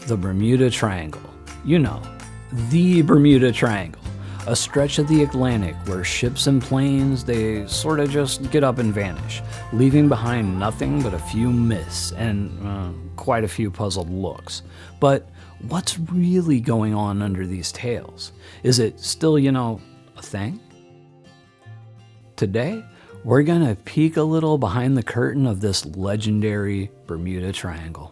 The Bermuda Triangle. You know, the Bermuda Triangle. A stretch of the Atlantic where ships and planes, they sort of just get up and vanish, leaving behind nothing but a few myths and quite a few puzzled looks. But what's really going on under these tales? Is it still, a thing? Today, we're gonna peek a little behind the curtain of this legendary Bermuda Triangle.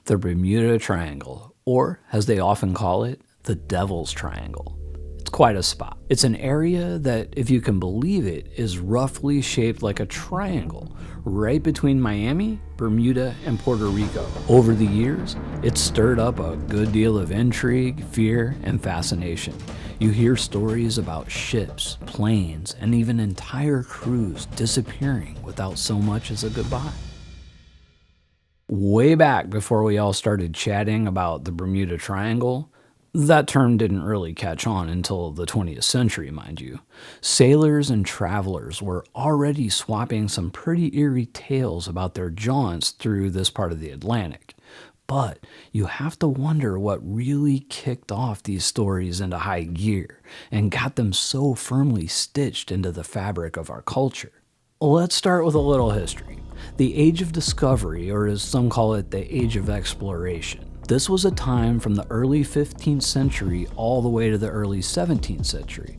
The Bermuda Triangle, or as they often call it, the Devil's Triangle. It's quite a spot. It's an area that, if you can believe it, is roughly shaped like a triangle, right between Miami, Bermuda, and Puerto Rico. Over the years, it's stirred up a good deal of intrigue, fear, and fascination. You hear stories about ships, planes, and even entire crews disappearing without so much as a goodbye. Way back before we all started chatting about the Bermuda Triangle, that term didn't really catch on until the 20th century, mind you. Sailors and travelers were already swapping some pretty eerie tales about their jaunts through this part of the Atlantic. But you have to wonder what really kicked off these stories into high gear and got them so firmly stitched into the fabric of our culture. Let's start with a little history. The Age of Discovery, or as some call it, the Age of Exploration. This was a time from the early 15th century all the way to the early 17th century.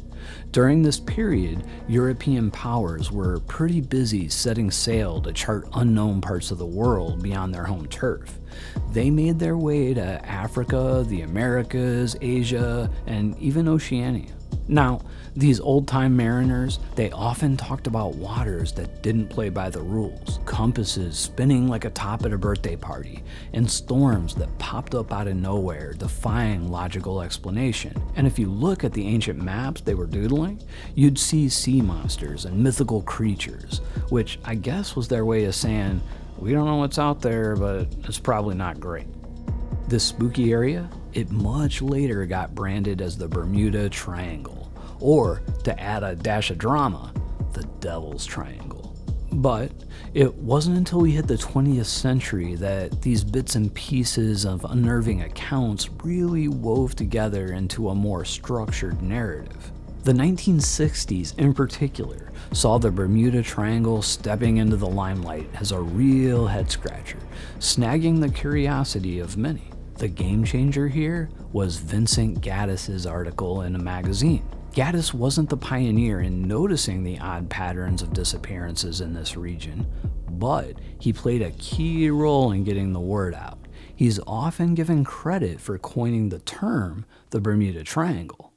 During this period, European powers were pretty busy setting sail to chart unknown parts of the world beyond their home turf. They made their way to Africa, the Americas, Asia, and even Oceania. Now, these old-time mariners, they often talked about waters that didn't play by the rules, compasses spinning like a top at a birthday party, and storms that popped up out of nowhere, defying logical explanation. And if you look at the ancient maps they were doodling, you'd see sea monsters and mythical creatures, which I guess was their way of saying, we don't know what's out there, but it's probably not great. This spooky area, it much later got branded as the Bermuda Triangle, or, to add a dash of drama, the Devil's Triangle. But it wasn't until we hit the 20th century that these bits and pieces of unnerving accounts really wove together into a more structured narrative. The 1960s, in particular, saw the Bermuda Triangle stepping into the limelight as a real head-scratcher, snagging the curiosity of many. The game changer here was Vincent Gaddis's article in a magazine. Gaddis wasn't the pioneer in noticing the odd patterns of disappearances in this region, but he played a key role in getting the word out. He's often given credit for coining the term the Bermuda Triangle.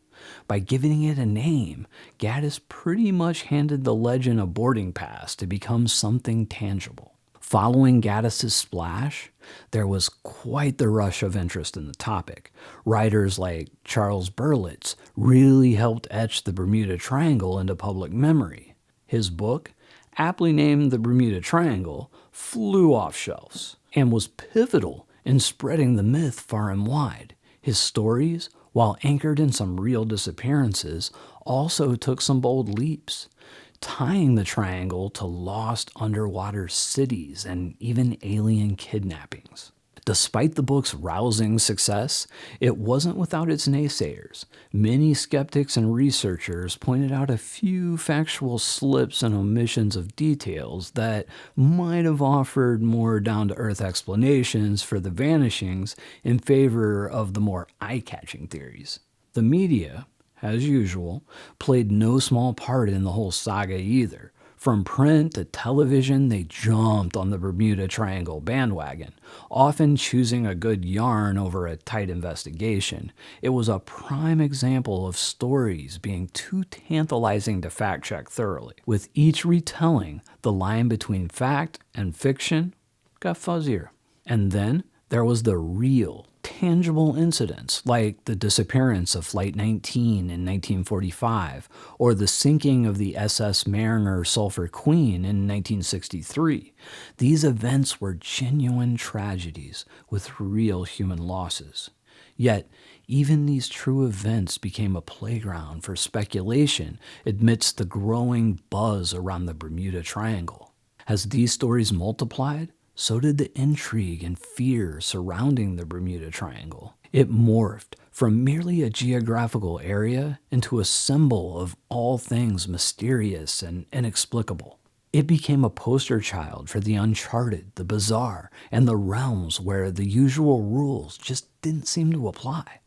By giving it a name, Gaddis pretty much handed the legend a boarding pass to become something tangible. Following Gaddis's splash, there was quite the rush of interest in the topic. Writers like Charles Berlitz really helped etch the Bermuda Triangle into public memory. His book, aptly named The Bermuda Triangle, flew off shelves and was pivotal in spreading the myth far and wide. His stories, while anchored in some real disappearances, also took some bold leaps, tying the triangle to lost underwater cities and even alien kidnappings. Despite the book's rousing success, it wasn't without its naysayers. Many skeptics and researchers pointed out a few factual slips and omissions of details that might have offered more down-to-earth explanations for the vanishings in favor of the more eye-catching theories. The media, as usual, played no small part in the whole saga either. From print to television, they jumped on the Bermuda Triangle bandwagon, often choosing a good yarn over a tight investigation. It was a prime example of stories being too tantalizing to fact-check thoroughly. With each retelling, the line between fact and fiction got fuzzier. And then there was the real, tangible incidents like the disappearance of Flight 19 in 1945 or the sinking of the SS Mariner Sulphur Queen in 1963. These events were genuine tragedies with real human losses. Yet, even these true events became a playground for speculation amidst the growing buzz around the Bermuda Triangle. As these stories multiplied, so did the intrigue and fear surrounding the Bermuda Triangle. It morphed from merely a geographical area into a symbol of all things mysterious and inexplicable. It became a poster child for the uncharted, the bizarre, and the realms where the usual rules just didn't seem to apply.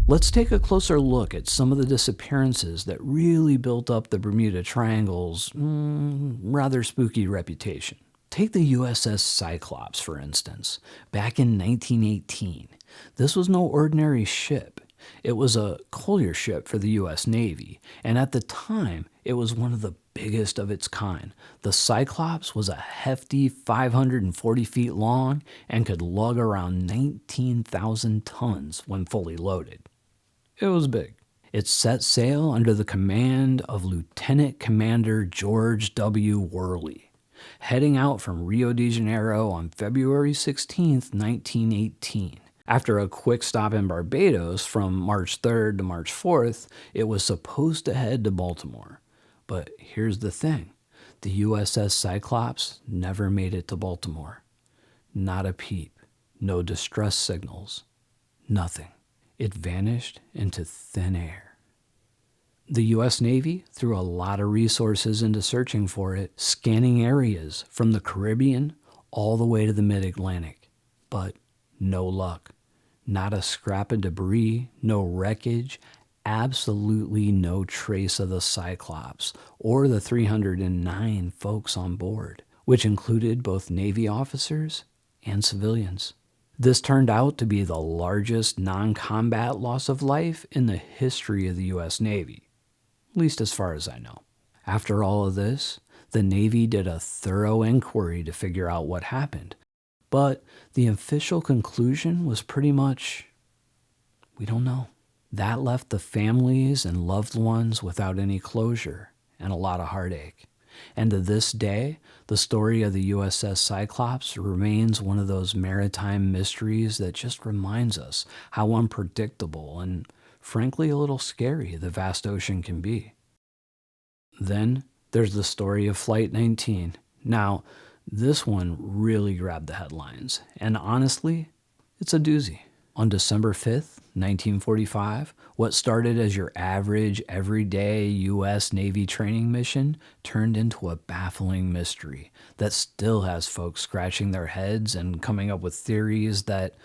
Let's take a closer look at some of the disappearances that really built up the Bermuda Triangle's rather spooky reputation. Take the USS Cyclops, for instance. Back in 1918, this was no ordinary ship. It was a collier ship for the U.S. Navy, and at the time, it was one of the biggest of its kind. The Cyclops was a hefty 540 feet long and could lug around 19,000 tons when fully loaded. It was big. It set sail under the command of Lieutenant Commander George W. Worley, heading out from Rio de Janeiro on February 16, 1918. After a quick stop in Barbados from March 3rd to March 4th, it was supposed to head to Baltimore. But here's the thing. The USS Cyclops never made it to Baltimore. Not a peep. No distress signals. Nothing. It vanished into thin air. The U.S. Navy threw a lot of resources into searching for it, scanning areas from the Caribbean all the way to the mid-Atlantic. But no luck. Not a scrap of debris, no wreckage, absolutely no trace of the Cyclops or the 309 folks on board, which included both Navy officers and civilians. This turned out to be the largest non-combat loss of life in the history of the U.S. Navy, at least as far as I know. After all of this, the Navy did a thorough inquiry to figure out what happened, but the official conclusion was pretty much, we don't know. That left the families and loved ones without any closure and a lot of heartache. And to this day, the story of the USS Cyclops remains one of those maritime mysteries that just reminds us how unpredictable and, frankly, a little scary the vast ocean can be. Then there's the story of Flight 19. Now, this one really grabbed the headlines, and honestly, it's a doozy. On December 5th, 1945, what started as your average, everyday U.S. Navy training mission turned into a baffling mystery that still has folks scratching their heads and coming up with theories that,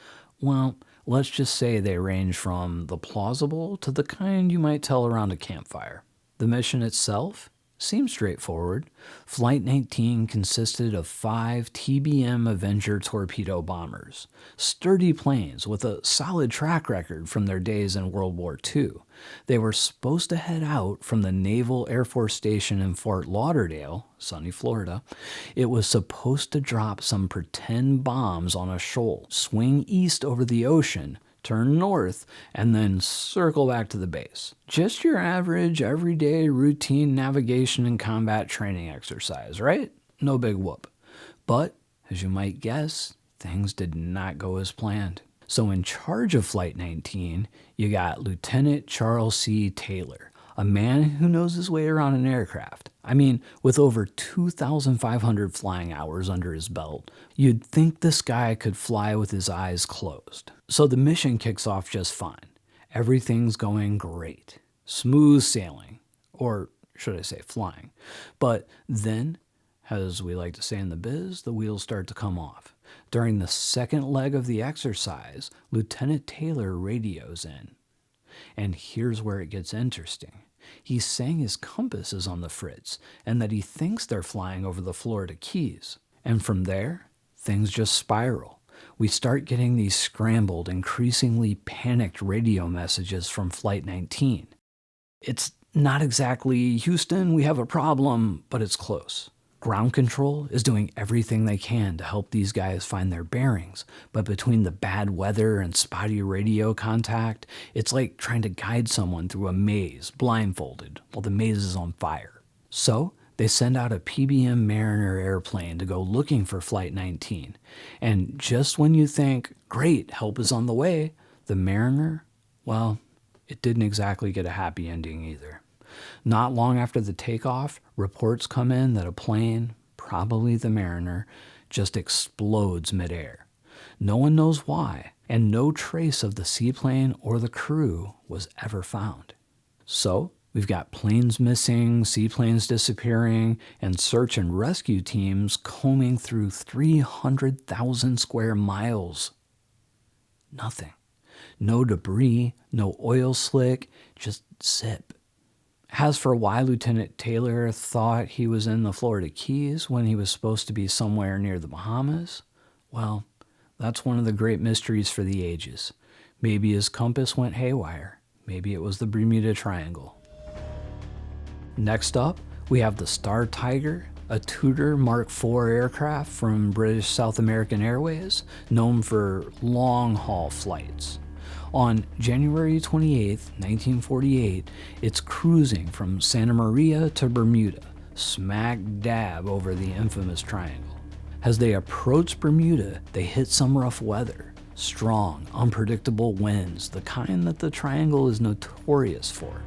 well, let's just say they range from the plausible to the kind you might tell around a campfire. The mission itself seems straightforward. Flight 19 consisted of 5 TBM Avenger torpedo bombers, sturdy planes with a solid track record from their days in World War II. They were supposed to head out from the Naval Air Force Station in Fort Lauderdale, sunny Florida. It was supposed to drop some pretend bombs on a shoal, swing east over the ocean, turn north, and then circle back to the base. Just your average, everyday, routine navigation and combat training exercise, right? No big whoop. But, as you might guess, things did not go as planned. So in charge of Flight 19, you got Lieutenant Charles C. Taylor, a man who knows his way around an aircraft. I mean, with over 2,500 flying hours under his belt, you'd think this guy could fly with his eyes closed. So the mission kicks off just fine. Everything's going great. Smooth sailing, or should I say flying. But then, as we like to say in the biz, the wheels start to come off. During the second leg of the exercise, Lieutenant Taylor radios in. And here's where it gets interesting. He's saying his compass is on the fritz and that he thinks they're flying over the Florida Keys. And from there, things just spiral. We start getting these scrambled, increasingly panicked radio messages from Flight 19. It's not exactly, Houston, we have a problem, but it's close. Ground control is doing everything they can to help these guys find their bearings, but between the bad weather and spotty radio contact, it's like trying to guide someone through a maze, blindfolded, while the maze is on fire. So, they send out a PBM Mariner airplane to go looking for Flight 19. And just when you think, great, help is on the way, the Mariner, well, it didn't exactly get a happy ending either. Not long after the takeoff, reports come in that a plane, probably the mariner, just explodes midair. No one knows why, and no trace of the seaplane or the crew was ever found. So, we've got planes missing, seaplanes disappearing, and search and rescue teams combing through 300,000 square miles. Nothing. No debris, no oil slick, just zip. As for why Lieutenant Taylor thought he was in the Florida Keys when he was supposed to be somewhere near the Bahamas, well, that's one of the great mysteries for the ages. Maybe his compass went haywire. Maybe it was the Bermuda Triangle. Next up, we have the Star Tiger, a Tudor Mark IV aircraft from British South American Airways, known for long-haul flights. On January 28, 1948, it's cruising from Santa Maria to Bermuda, smack dab over the infamous triangle. As they approach Bermuda, they hit some rough weather. Strong, unpredictable winds, the kind that the triangle is notorious for.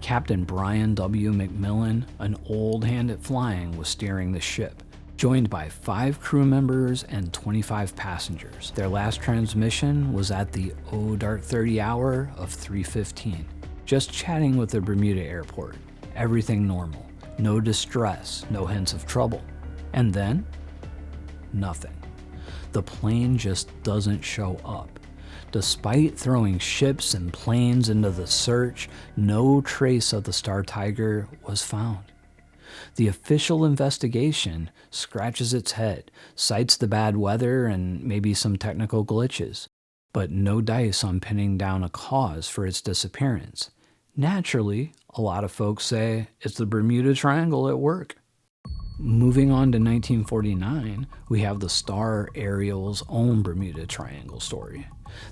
Captain Brian W. McMillan, an old hand at flying, was steering the ship, joined by 5 crew members and 25 passengers. Their last transmission was at the dark 30 hour of 3:15. Just chatting with the Bermuda airport. Everything normal. No distress, no hints of trouble. And then, nothing. The plane just doesn't show up. Despite throwing ships and planes into the search, no trace of the Star Tiger was found. The official investigation scratches its head, cites the bad weather and maybe some technical glitches, but no dice on pinning down a cause for its disappearance. Naturally, a lot of folks say it's the Bermuda Triangle at work. Moving on to 1949, we have the Star Ariel's own Bermuda Triangle story.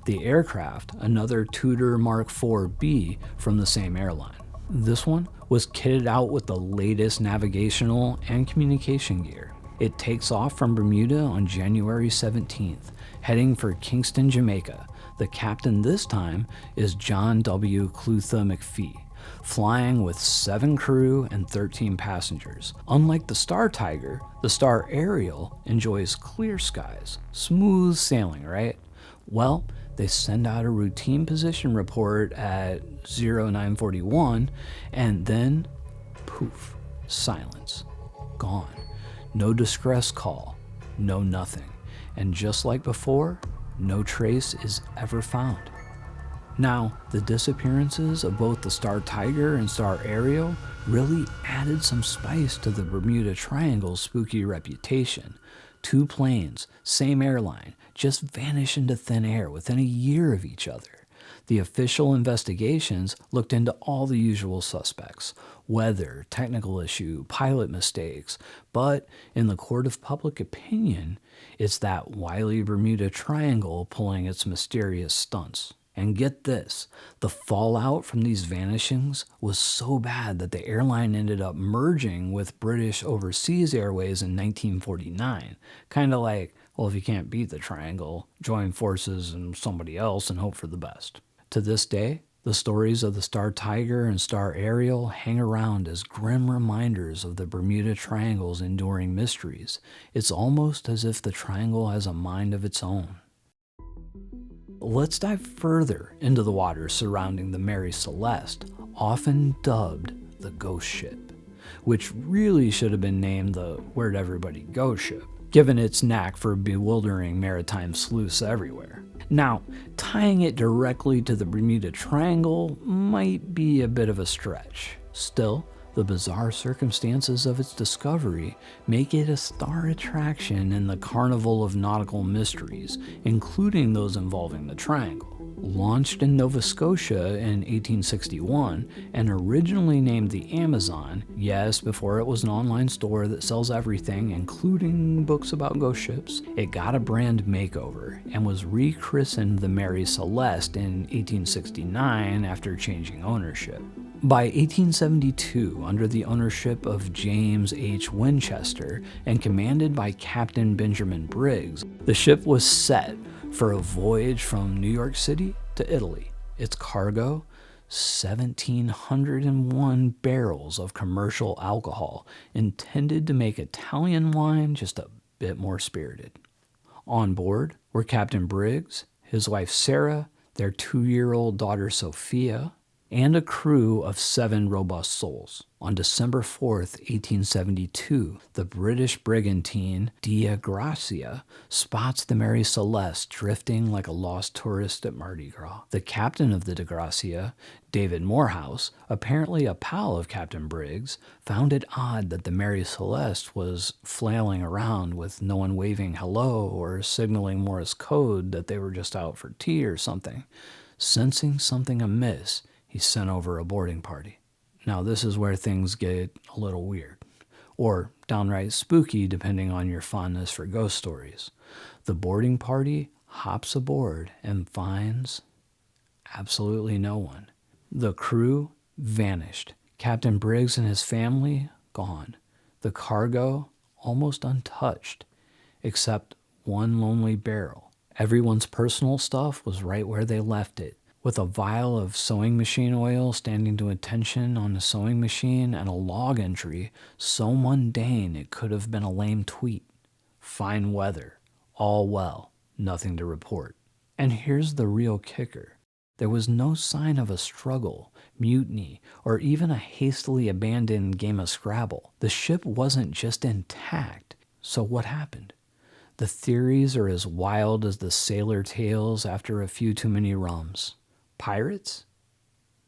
The aircraft, another Tudor Mark IV-B from the same airline. This one was kitted out with the latest navigational and communication gear. It takes off from Bermuda on January 17th, heading for Kingston, Jamaica. The captain this time is John W. Clutha McPhee, flying with 7 crew and 13 passengers. Unlike the Star Tiger, the Star Ariel enjoys clear skies. Smooth sailing, right? Well, they send out a routine position report at 0941, and then, poof, silence. Gone. No distress call. No nothing. And just like before, no trace is ever found. Now, the disappearances of both the Star Tiger and Star Ariel really added some spice to the Bermuda Triangle's spooky reputation. 2 planes, same airline, just vanish into thin air within a year of each other. The official investigations looked into all the usual suspects: weather, technical issue, pilot mistakes, but in the court of public opinion, it's that wily Bermuda Triangle pulling its mysterious stunts. And get this, the fallout from these vanishings was so bad that the airline ended up merging with British Overseas Airways in 1949. Kind of like, well, if you can't beat the triangle, join forces and somebody else and hope for the best. To this day, the stories of the Star Tiger and Star Ariel hang around as grim reminders of the Bermuda Triangle's enduring mysteries. It's almost as if the triangle has a mind of its own. Let's dive further into the waters surrounding the Mary Celeste, often dubbed the Ghost Ship, which really should have been named the Where'd Everybody Go ship, given its knack for bewildering maritime sleuths everywhere. Now, tying it directly to the Bermuda Triangle might be a bit of a stretch. Still, the bizarre circumstances of its discovery make it a star attraction in the carnival of nautical mysteries, including those involving the triangle. Launched in Nova Scotia in 1861 and originally named the Amazon, yes, before it was an online store that sells everything, including books about ghost ships, it got a brand makeover and was rechristened the Mary Celeste in 1869 after changing ownership. By 1872, under the ownership of James H. Winchester and commanded by Captain Benjamin Briggs, the ship was set for a voyage from New York City to Italy. Its cargo, 1,701 barrels of commercial alcohol intended to make Italian wine just a bit more spirited. On board were Captain Briggs, his wife Sarah, their 2-year-old daughter Sophia, and a crew of 7 robust souls. On December 4th, 1872, the British brigantine Dea Gracia spots the Mary Celeste drifting like a lost tourist at Mardi Gras. The captain of the Dea Gracia, David Morehouse, apparently a pal of Captain Briggs, found it odd that the Mary Celeste was flailing around with no one waving hello or signaling Morse code that they were just out for tea or something. Sensing something amiss, he sent over a boarding party. Now this is where things get a little weird, or downright spooky depending on your fondness for ghost stories. The boarding party hops aboard and finds absolutely no one. The crew vanished. Captain Briggs and his family gone. The cargo almost untouched, except one lonely barrel. Everyone's personal stuff was right where they left it, with a vial of sewing machine oil standing to attention on the sewing machine and a log entry so mundane it could have been a lame tweet. Fine weather, all well, nothing to report. And here's the real kicker. There was no sign of a struggle, mutiny, or even a hastily abandoned game of Scrabble. The ship wasn't just intact. So what happened? The theories are as wild as the sailor tales after a few too many rums. Pirates?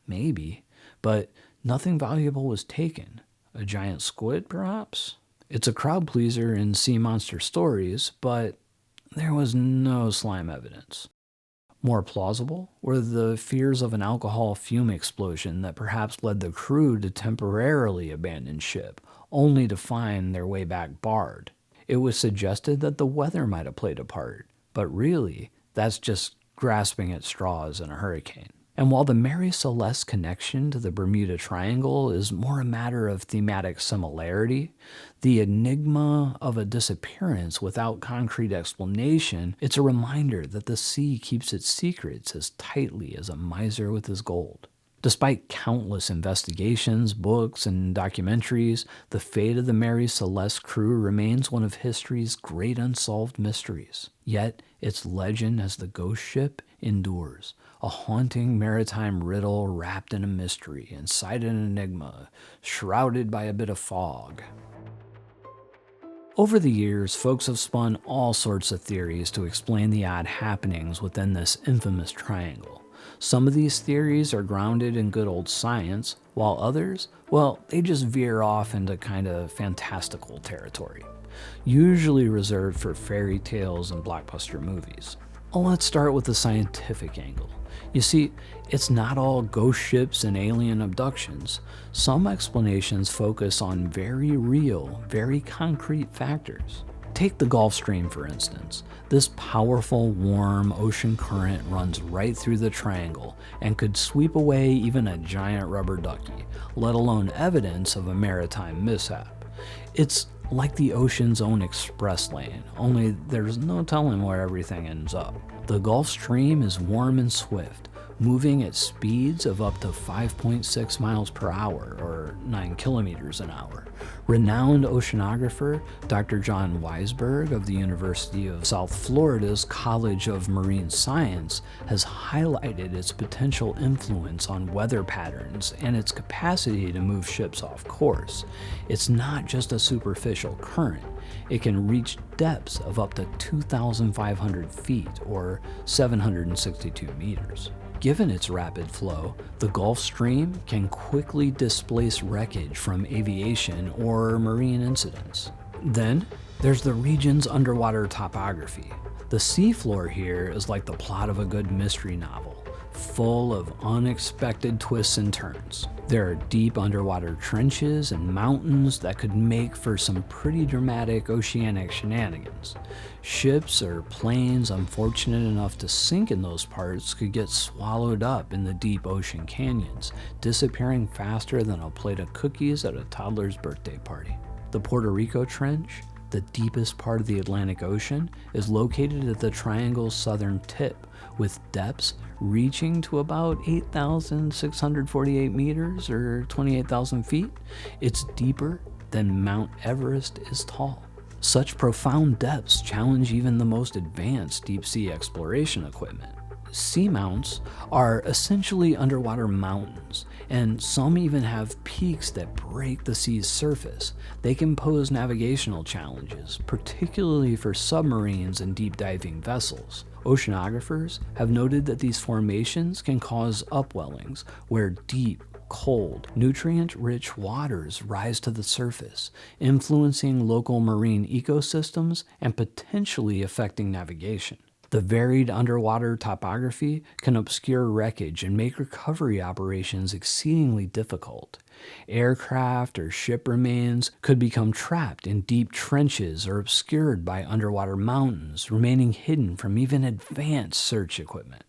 Maybe, but nothing valuable was taken. A giant squid, perhaps? It's a crowd pleaser in sea monster stories, but there was no slime evidence. More plausible were the fears of an alcohol fume explosion that perhaps led the crew to temporarily abandon ship, only to find their way back barred. It was suggested that the weather might have played a part, but really, that's just grasping at straws in a hurricane. And while the Mary Celeste connection to the Bermuda Triangle is more a matter of thematic similarity, the enigma of a disappearance without concrete explanation, it's a reminder that the sea keeps its secrets as tightly as a miser with his gold. Despite countless investigations, books, and documentaries, the fate of the Mary Celeste crew remains one of history's great unsolved mysteries. Yet, its legend as the ghost ship endures, a haunting maritime riddle wrapped in a mystery, inside an enigma, shrouded by a bit of fog. Over the years, folks have spun all sorts of theories to explain the odd happenings within this infamous triangle. Some of these theories are grounded in good old science, while others, well, they just veer off into kind of fantastical territory, usually reserved for fairy tales and blockbuster movies. Well, let's start with the scientific angle. You see, it's not all ghost ships and alien abductions. Some explanations focus on very real, very concrete factors. Take the Gulf Stream, for instance. This powerful, warm ocean current runs right through the triangle and could sweep away even a giant rubber ducky, let alone evidence of a maritime mishap. It's like the ocean's own express lane, only there's no telling where everything ends up. The Gulf Stream is warm and swift, moving at speeds of up to 5.6 miles per hour, or 9 kilometers an hour. Renowned oceanographer Dr. John Weisberg of the University of South Florida's College of Marine Science has highlighted its potential influence on weather patterns and its capacity to move ships off course. It's not just a superficial current. It can reach depths of up to 2,500 feet, or 762 meters. Given its rapid flow, the Gulf Stream can quickly displace wreckage from aviation or marine incidents. Then, there's the region's underwater topography. The seafloor here is like the plot of a good mystery novel, full of unexpected twists and turns. There are deep underwater trenches and mountains that could make for some pretty dramatic oceanic shenanigans. Ships or planes unfortunate enough to sink in those parts could get swallowed up in the deep ocean canyons, disappearing faster than a plate of cookies at a toddler's birthday party. The Puerto Rico Trench, The deepest part of the Atlantic Ocean is located at the triangle's southern tip, with depths reaching to about 8,648 meters or 28,000 feet. It's deeper than Mount Everest is tall. Such profound depths challenge even the most advanced deep-sea exploration equipment. Seamounts are essentially underwater mountains, and some even have peaks that break the sea's surface. They can pose navigational challenges, particularly for submarines and deep diving vessels. Oceanographers have noted that these formations can cause upwellings, where deep, cold, nutrient-rich waters rise to the surface, influencing local marine ecosystems and potentially affecting navigation. The varied underwater topography can obscure wreckage and make recovery operations exceedingly difficult. Aircraft or ship remains could become trapped in deep trenches or obscured by underwater mountains, remaining hidden from even advanced search equipment.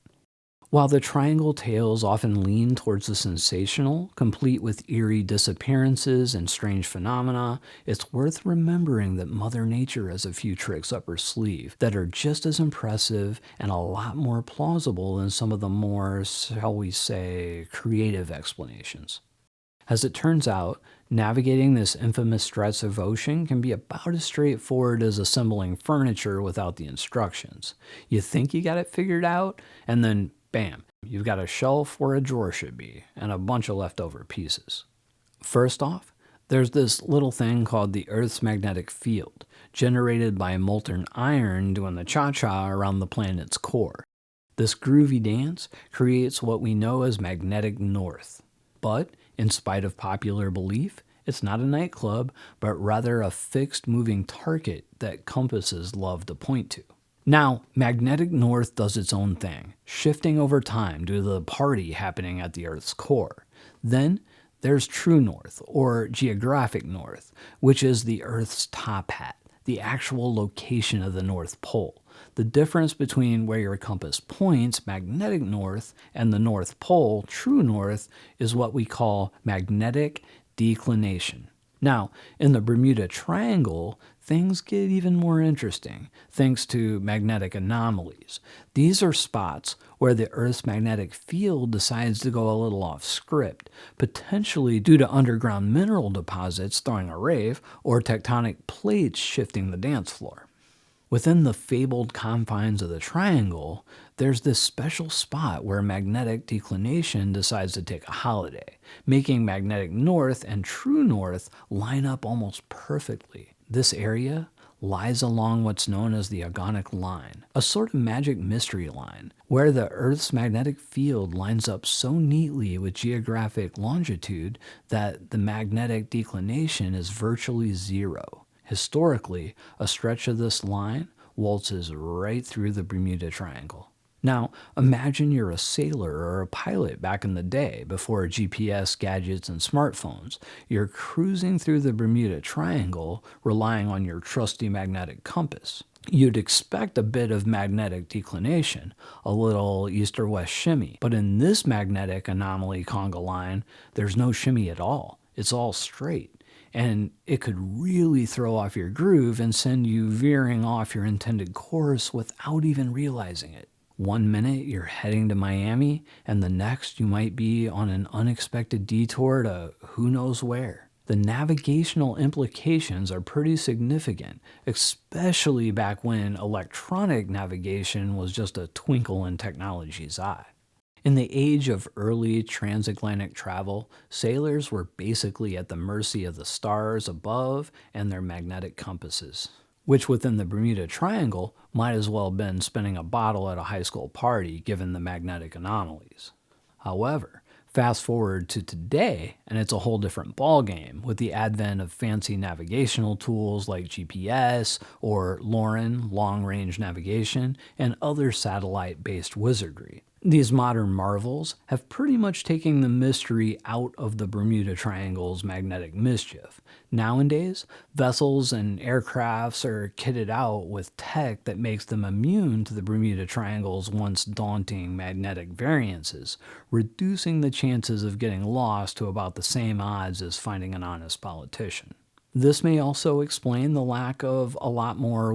While the triangle tales often lean towards the sensational, complete with eerie disappearances and strange phenomena, it's worth remembering that Mother Nature has a few tricks up her sleeve that are just as impressive and a lot more plausible than some of the more, shall we say, creative explanations. As it turns out, navigating this infamous stretch of ocean can be about as straightforward as assembling furniture without the instructions. You think you got it figured out, and then bam, you've got a shelf where a drawer should be, and a bunch of leftover pieces. First off, there's this little thing called the Earth's magnetic field, generated by molten iron doing the cha-cha around the planet's core. This groovy dance creates what we know as magnetic north. But, in spite of popular belief, it's not a nightclub, but rather a fixed moving target that compasses love to point to. Now, magnetic north does its own thing, shifting over time due to the party happening at the Earth's core. Then, there's true north, or geographic north, which is the Earth's top hat, the actual location of the North Pole. The difference between where your compass points, magnetic north, and the North Pole, true north, is what we call magnetic declination. Now, in the Bermuda Triangle, things get even more interesting, thanks to magnetic anomalies. These are spots where the Earth's magnetic field decides to go a little off script, potentially due to underground mineral deposits throwing a rave or tectonic plates shifting the dance floor. Within the fabled confines of the triangle, there's this special spot where magnetic declination decides to take a holiday, making magnetic north and true north line up almost perfectly. This area lies along what's known as the Agonic Line, a sort of magic mystery line, where the Earth's magnetic field lines up so neatly with geographic longitude that the magnetic declination is virtually zero. Historically, a stretch of this line waltzes right through the Bermuda Triangle. Now, imagine you're a sailor or a pilot back in the day before GPS, gadgets, and smartphones. You're cruising through the Bermuda Triangle, relying on your trusty magnetic compass. You'd expect a bit of magnetic declination, a little east or west shimmy, but in this magnetic anomaly conga line, there's no shimmy at all. It's all straight. And it could really throw off your groove and send you veering off your intended course without even realizing it. One minute you're heading to Miami, and the next you might be on an unexpected detour to who knows where. The navigational implications are pretty significant, especially back when electronic navigation was just a twinkle in technology's eye. In the age of early transatlantic travel, sailors were basically at the mercy of the stars above and their magnetic compasses, which within the Bermuda Triangle might as well have been spinning a bottle at a high school party given the magnetic anomalies. However, fast forward to today, and it's a whole different ballgame with the advent of fancy navigational tools like GPS or LORAN, long-range navigation, and other satellite-based wizardry. These modern marvels have pretty much taken the mystery out of the Bermuda Triangle's magnetic mischief. Nowadays, vessels and aircrafts are kitted out with tech that makes them immune to the Bermuda Triangle's once daunting magnetic variances, reducing the chances of getting lost to about the same odds as finding an honest politician. This may also explain the lack of a lot more,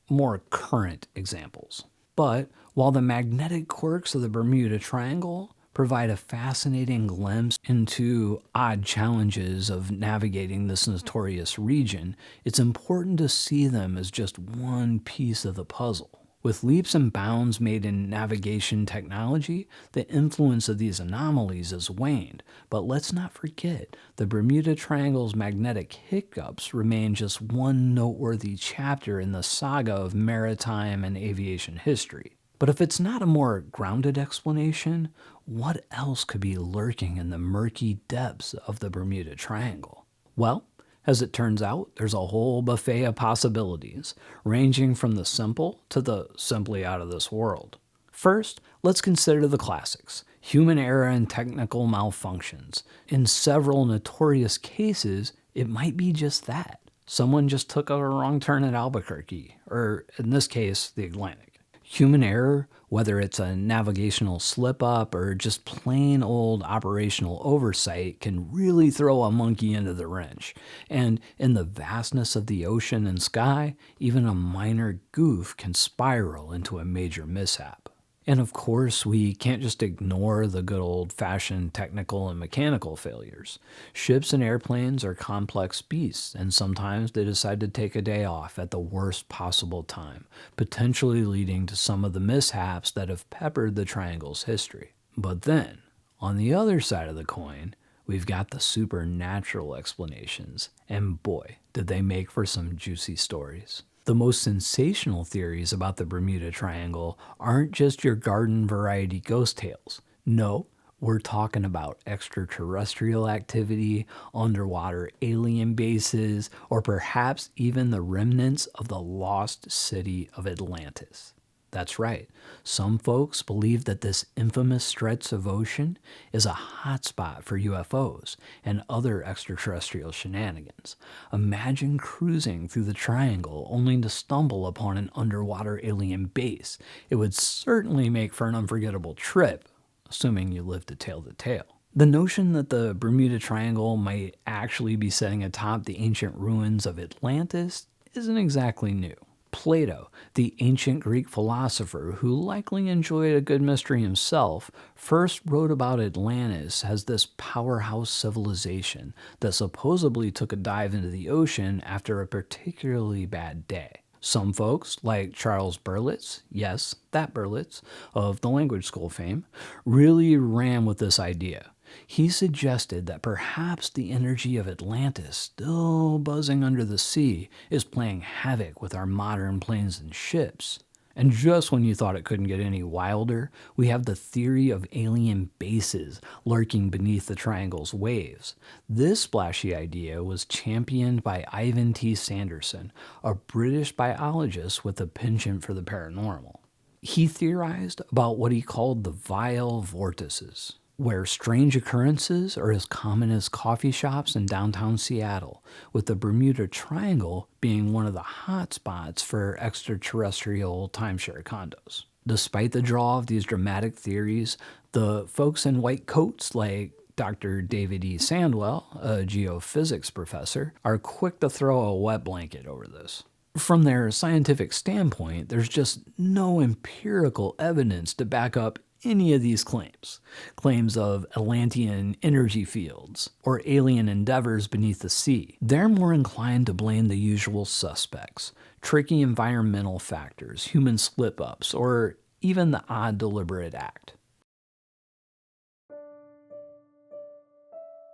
more current examples. But while the magnetic quirks of the Bermuda Triangle provide a fascinating glimpse into odd challenges of navigating this notorious region, it's important to see them as just one piece of the puzzle. With leaps and bounds made in navigation technology, the influence of these anomalies has waned. But let's not forget, the Bermuda Triangle's magnetic hiccups remain just one noteworthy chapter in the saga of maritime and aviation history. But if it's not a more grounded explanation, what else could be lurking in the murky depths of the Bermuda Triangle? Well, as it turns out, there's a whole buffet of possibilities, ranging from the simple to the simply out of this world. First, let's consider the classics: human error and technical malfunctions. In several notorious cases, it might be just that. Someone just took a wrong turn at Albuquerque, or in this case, the Atlantic. Human error, whether it's a navigational slip-up or just plain old operational oversight, can really throw a monkey into the wrench. And in the vastness of the ocean and sky, even a minor goof can spiral into a major mishap. And of course, we can't just ignore the good old-fashioned technical and mechanical failures. Ships and airplanes are complex beasts, and sometimes they decide to take a day off at the worst possible time, potentially leading to some of the mishaps that have peppered the Triangle's history. But then, on the other side of the coin, we've got the supernatural explanations, and boy, did they make for some juicy stories. The most sensational theories about the Bermuda Triangle aren't just your garden variety ghost tales. No, we're talking about extraterrestrial activity, underwater alien bases, or perhaps even the remnants of the lost city of Atlantis. That's right. Some folks believe that this infamous stretch of ocean is a hotspot for UFOs and other extraterrestrial shenanigans. Imagine cruising through the Triangle only to stumble upon an underwater alien base. It would certainly make for an unforgettable trip, assuming you live to tell the tale. The notion that the Bermuda Triangle might actually be sitting atop the ancient ruins of Atlantis isn't exactly new. Plato, the ancient Greek philosopher who likely enjoyed a good mystery himself, first wrote about Atlantis as this powerhouse civilization that supposedly took a dive into the ocean after a particularly bad day. Some folks, like Charles Berlitz, yes, that Berlitz, of the language school fame, really ran with this idea. He suggested that perhaps the energy of Atlantis, still buzzing under the sea, is playing havoc with our modern planes and ships. And just when you thought it couldn't get any wilder, we have the theory of alien bases lurking beneath the Triangle's waves. This splashy idea was championed by Ivan T. Sanderson, a British biologist with a penchant for the paranormal. He theorized about what he called the vile vortices, where strange occurrences are as common as coffee shops in downtown Seattle, with the Bermuda Triangle being one of the hot spots for extraterrestrial timeshare condos. Despite the draw of these dramatic theories, the folks in white coats like Dr. David E. Sandwell, a geophysics professor, are quick to throw a wet blanket over this. From their scientific standpoint, there's just no empirical evidence to back up any of these claims. Claims of Atlantean energy fields or alien endeavors beneath the sea. They're more inclined to blame the usual suspects: tricky environmental factors, human slip-ups, or even the odd deliberate act.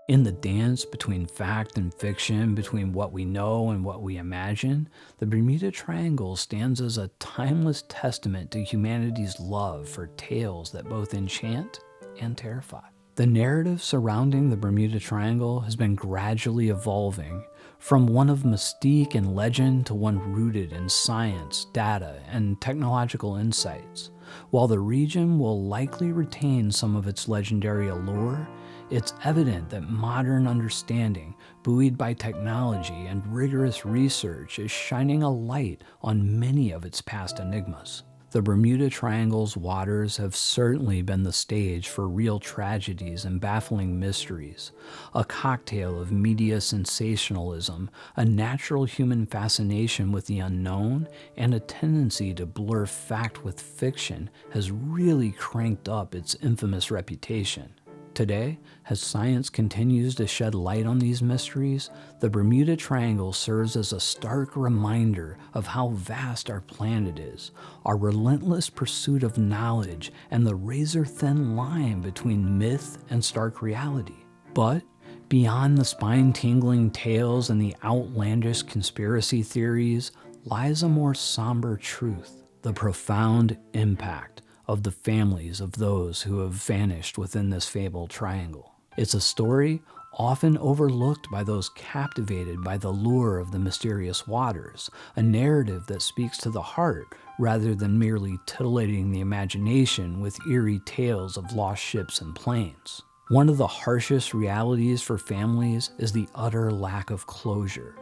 In the dance between fact and fiction, between what we know and what we imagine, the Bermuda Triangle stands as a timeless testament to humanity's love for tales that both enchant and terrify. The narrative surrounding the Bermuda Triangle has been gradually evolving from one of mystique and legend to one rooted in science, data, and technological insights. While the region will likely retain some of its legendary allure, it's evident that modern understanding, buoyed by technology and rigorous research, is shining a light on many of its past enigmas. The Bermuda Triangle's waters have certainly been the stage for real tragedies and baffling mysteries, a cocktail of media sensationalism, a natural human fascination with the unknown, and a tendency to blur fact with fiction has really cranked up its infamous reputation. Today, as science continues to shed light on these mysteries, the Bermuda Triangle serves as a stark reminder of how vast our planet is, our relentless pursuit of knowledge, and the razor-thin line between myth and stark reality. But beyond the spine-tingling tales and the outlandish conspiracy theories lies a more somber truth, the profound impact of the families of those who have vanished within this fabled triangle. It's a story often overlooked by those captivated by the lure of the mysterious waters, a narrative that speaks to the heart rather than merely titillating the imagination with eerie tales of lost ships and planes. One of the harshest realities for families is the utter lack of closure.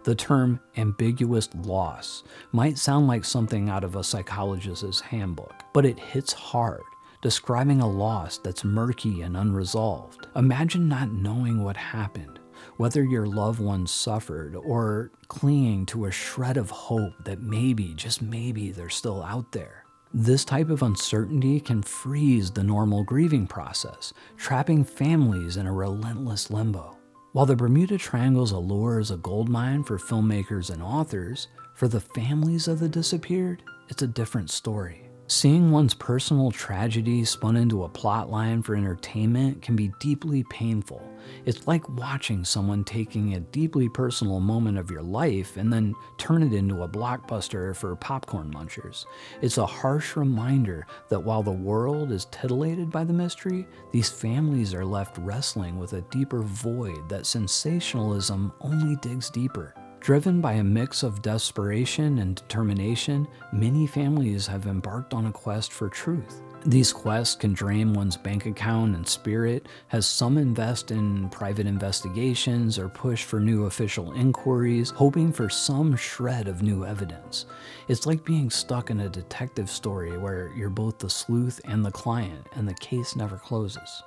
The term ambiguous loss might sound like something out of a psychologist's handbook, but it hits hard, describing a loss that's murky and unresolved. Imagine not knowing what happened, whether your loved ones suffered, or clinging to a shred of hope that maybe, just maybe, they're still out there. This type of uncertainty can freeze the normal grieving process, trapping families in a relentless limbo. While the Bermuda Triangle's allure is a goldmine for filmmakers and authors, for the families of the disappeared, it's a different story. Seeing one's personal tragedy spun into a plotline for entertainment can be deeply painful. It's like watching someone taking a deeply personal moment of your life and then turn it into a blockbuster for popcorn munchers. It's a harsh reminder that while the world is titillated by the mystery, these families are left wrestling with a deeper void that sensationalism only digs deeper. Driven by a mix of desperation and determination, many families have embarked on a quest for truth. These quests can drain one's bank account and spirit, as some invest in private investigations or push for new official inquiries, hoping for some shred of new evidence. It's like being stuck in a detective story where you're both the sleuth and the client, and the case never closes.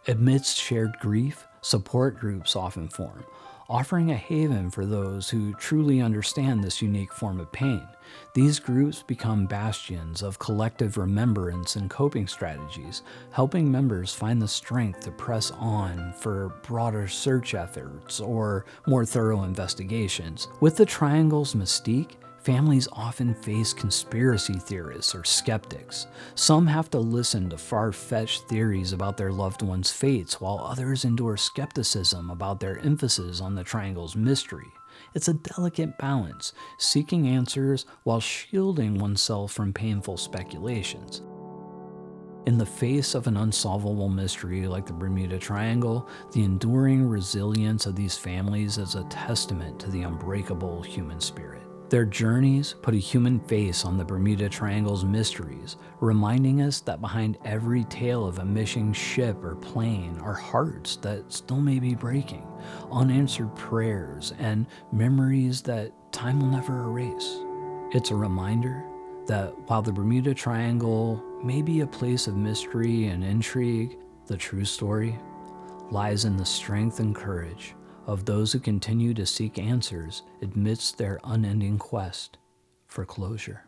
Amidst shared grief, support groups often form, offering a haven for those who truly understand this unique form of pain. These groups become bastions of collective remembrance and coping strategies, helping members find the strength to press on for broader search efforts or more thorough investigations. With the Triangle's mystique, families often face conspiracy theorists or skeptics. Some have to listen to far-fetched theories about their loved ones' fates, while others endure skepticism about their emphasis on the Triangle's mystery. It's a delicate balance, seeking answers while shielding oneself from painful speculations. In the face of an unsolvable mystery like the Bermuda Triangle, the enduring resilience of these families is a testament to the unbreakable human spirit. Their journeys put a human face on the Bermuda Triangle's mysteries, reminding us that behind every tale of a missing ship or plane are hearts that still may be breaking, unanswered prayers, and memories that time will never erase. It's a reminder that while the Bermuda Triangle may be a place of mystery and intrigue, the true story lies in the strength and courage of those who continue to seek answers amidst their unending quest for closure.